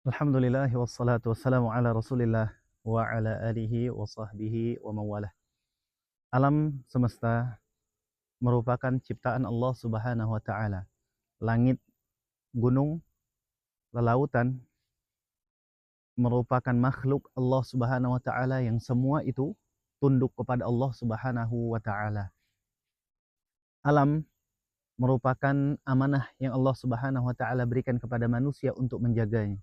Alhamdulillah wassalatu wassalamu ala Rasulillah wa ala alihi wa sahbihi wa mawalah. Alam semesta merupakan ciptaan Allah Subhanahu wa taala. Langit, gunung, lautan merupakan makhluk Allah Subhanahu wa taala yang semua itu tunduk kepada Allah Subhanahu wa taala. Alam merupakan amanah yang Allah Subhanahu wa taala berikan kepada manusia untuk menjaganya.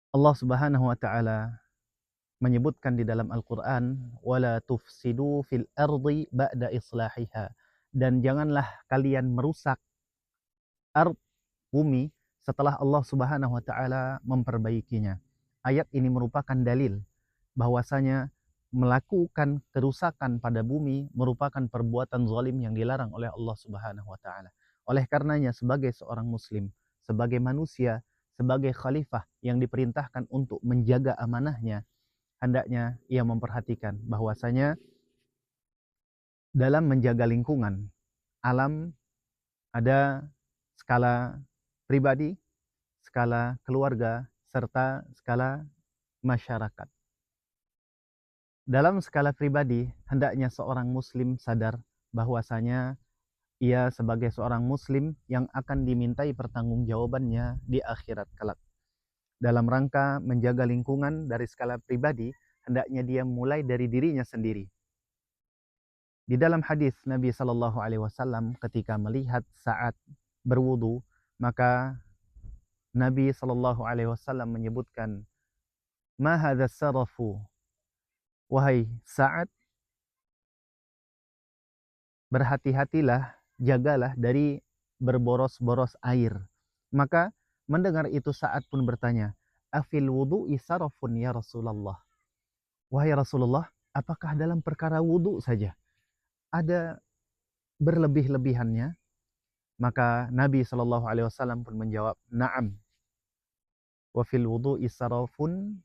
Allah Subhanahu wa taala menyebutkan di dalam Al-Quran, wala tufsidu fil ardi ba'da islahiha, dan janganlah kalian merusak ard, bumi, setelah Allah Subhanahu wa taala memperbaikinya. Ayat ini merupakan dalil bahwasanya melakukan kerusakan pada bumi merupakan perbuatan zalim yang dilarang oleh Allah Subhanahu wa taala. Oleh karenanya sebagai seorang muslim, sebagai manusia, sebagai khalifah yang diperintahkan untuk menjaga amanahnya, hendaknya ia memperhatikan bahwasanya dalam menjaga lingkungan, alam, ada skala pribadi, skala keluarga, serta skala masyarakat. Dalam skala pribadi, hendaknya seorang muslim sadar bahwasanya ia sebagai seorang muslim yang akan dimintai pertanggungjawabannya di akhirat kelak. Dalam rangka menjaga lingkungan dari skala pribadi, hendaknya dia mulai dari dirinya sendiri. Di dalam hadis Nabi Shallallahu Alaihi Wasallam ketika melihat saat berwudu, maka Nabi Shallallahu Alaihi Wasallam menyebutkan, ma hadza sarafu, wahai Sa'ad, berhati-hatilah, jagalah dari berboros-boros air. Maka mendengar itu Sa'ad pun bertanya, afil wudu'i sarafun ya Rasulullah. Wahai Rasulullah, apakah dalam perkara wudu saja ada berlebih-lebihannya? Maka Nabi Shallallahu Alaihi Wasallam pun menjawab, Naam. Wa fil wudu'i sarafun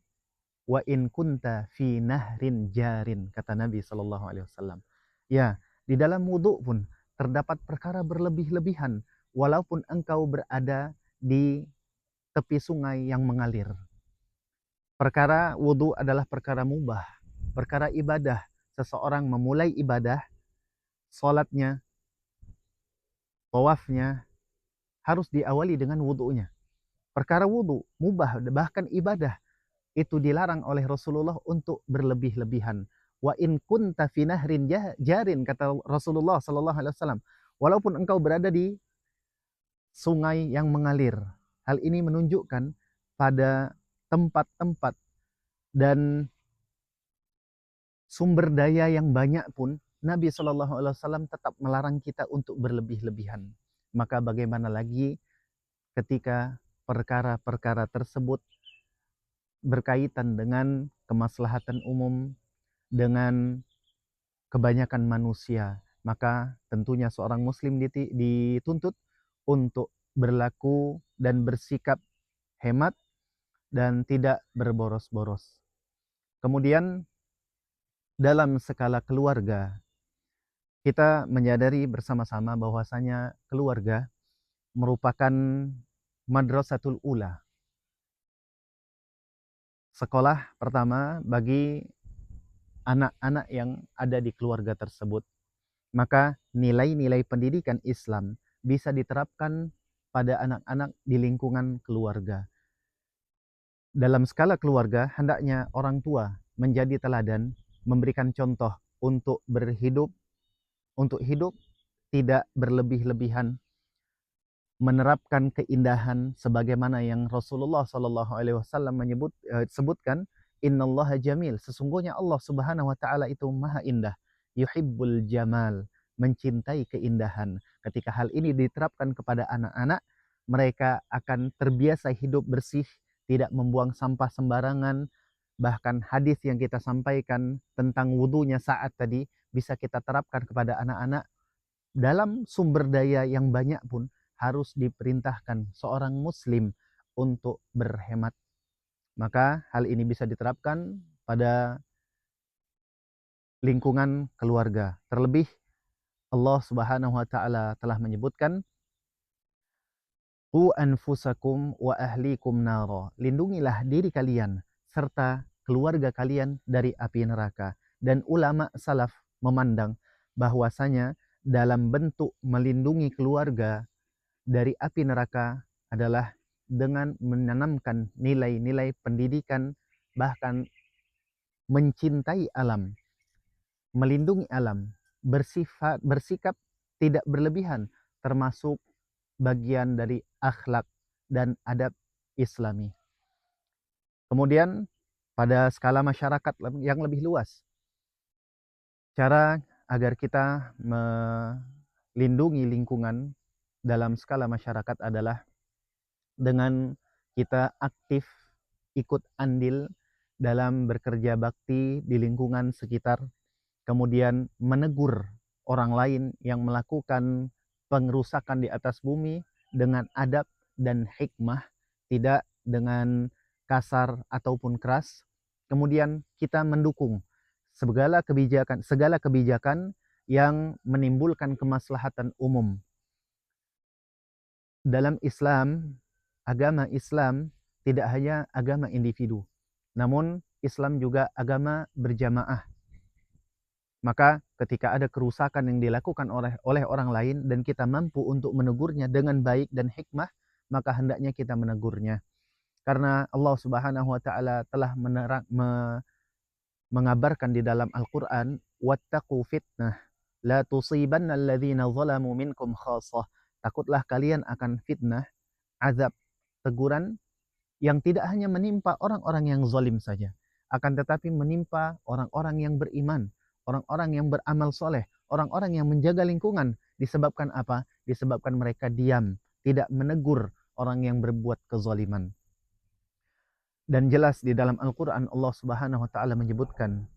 wa in kunta fi nahrin jarin, kata Nabi Shallallahu Alaihi Wasallam. Ya, di dalam wudu pun terdapat perkara berlebih-lebihan, walaupun engkau berada di tepi sungai yang mengalir. Perkara wudu adalah perkara mubah, perkara ibadah. Seseorang memulai ibadah, sholatnya, tawafnya, harus diawali dengan wudunya. Perkara wudu, mubah, bahkan ibadah, itu dilarang oleh Rasulullah untuk berlebih-lebihan. Wa in kunta fi nahrin jarin, kata Rasulullah sallallahu alaihi wasallam, walaupun engkau berada di sungai yang mengalir. Hal ini menunjukkan pada tempat-tempat dan sumber daya yang banyak pun Nabi sallallahu alaihi wasallam tetap melarang kita untuk berlebih-lebihan. Maka bagaimana lagi ketika perkara-perkara tersebut berkaitan dengan kemaslahatan umum, dengan kebanyakan manusia, maka tentunya seorang muslim dituntut untuk berlaku dan bersikap hemat dan tidak berboros-boros. Kemudian dalam skala keluarga, kita menyadari bersama-sama bahwasanya keluarga merupakan madrasatul ula, sekolah pertama bagi anak-anak yang ada di keluarga tersebut. Maka nilai-nilai pendidikan Islam bisa diterapkan pada anak-anak di lingkungan keluarga. Dalam skala keluarga, hendaknya orang tua menjadi teladan, memberikan contoh untuk hidup tidak berlebih-lebihan, menerapkan keindahan sebagaimana yang Rasulullah Shallallahu Alaihi Wasallam sebutkan, Innallaha jamil, sesungguhnya Allah Subhanahu Wa Taala itu maha indah, yuhibbul jamal, mencintai keindahan. Ketika hal ini diterapkan kepada anak-anak, mereka akan terbiasa hidup bersih, tidak membuang sampah sembarangan. Bahkan hadis yang kita sampaikan tentang wudunya saat tadi bisa kita terapkan kepada anak-anak. Dalam sumber daya yang banyak pun harus diperintahkan seorang muslim untuk berhemat. Maka hal ini bisa diterapkan pada lingkungan keluarga. Terlebih Allah Subhanahu wa taala telah menyebutkan, Qu anfusakum wa ahlikum nara. Lindungilah diri kalian serta keluarga kalian dari api neraka. Dan ulama salaf memandang bahwasanya dalam bentuk melindungi keluarga dari api neraka adalah dengan menanamkan nilai-nilai pendidikan, bahkan mencintai alam, melindungi alam, bersikap tidak berlebihan, termasuk bagian dari akhlak dan adab Islami. Kemudian pada skala masyarakat yang lebih luas, cara agar kita melindungi lingkungan dalam skala masyarakat adalah dengan kita aktif ikut andil dalam bekerja bakti di lingkungan sekitar, kemudian menegur orang lain yang melakukan pengerusakan di atas bumi dengan adab dan hikmah, tidak dengan kasar ataupun keras. Kemudian kita mendukung segala kebijakan yang menimbulkan kemaslahatan umum. Dalam Islam, agama Islam tidak hanya agama individu, namun Islam juga agama berjamaah. Maka ketika ada kerusakan yang dilakukan oleh orang lain dan kita mampu untuk menegurnya dengan baik dan hikmah, maka hendaknya kita menegurnya. Karena Allah Subhanahu wa taala telah mengabarkan di dalam Al-Qur'an, wattaqu fitnah la tusibanna alladhina zalamu minkum khassah. Takutlah kalian akan fitnah, azab, teguran yang tidak hanya menimpa orang-orang yang zalim saja, akan tetapi menimpa orang-orang yang beriman, orang-orang yang beramal soleh, orang-orang yang menjaga lingkungan. Disebabkan apa? Disebabkan mereka diam, tidak menegur orang yang berbuat kezaliman. Dan jelas di dalam Al-Quran Allah Subhanahu wa ta'ala menyebutkan,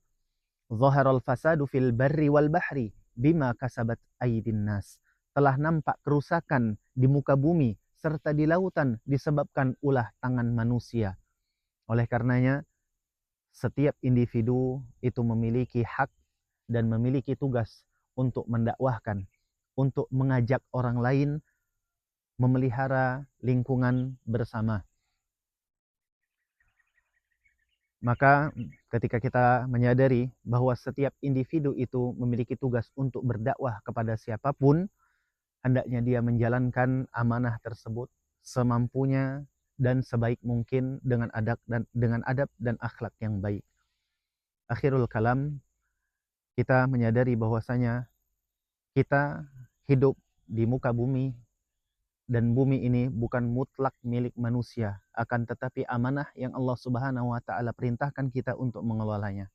Zaharal fasadu fil barri wal bahri bima kasabat aydin nas. Telah nampak kerusakan di muka bumi serta di lautan disebabkan ulah tangan manusia. Oleh karenanya, setiap individu itu memiliki hak dan memiliki tugas untuk mendakwahkan, untuk mengajak orang lain memelihara lingkungan bersama. Maka ketika kita menyadari bahwa setiap individu itu memiliki tugas untuk berdakwah kepada siapapun, hendaknya dia menjalankan amanah tersebut semampunya dan sebaik mungkin dengan adab dan akhlak yang baik. Akhirul kalam, kita menyadari bahwasanya kita hidup di muka bumi dan bumi ini bukan mutlak milik manusia, akan tetapi amanah yang Allah Subhanahu wa taala perintahkan kita untuk mengelolanya.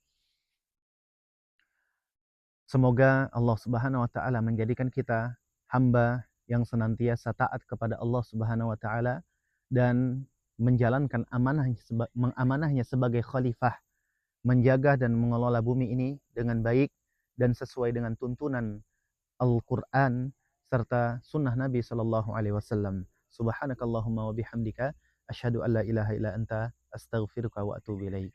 Semoga Allah Subhanahu wa taala menjadikan kita hamba yang senantiasa taat kepada Allah Subhanahu wa taala dan menjalankan amanahnya sebagai khalifah, menjaga dan mengelola bumi ini dengan baik dan sesuai dengan tuntunan Al-Qur'an serta sunnah Nabi sallallahu alaihi wasallam. Subhanakallahumma wa bihamdika asyhadu an la ilaha illa anta astaghfiruka wa atubu ilaik.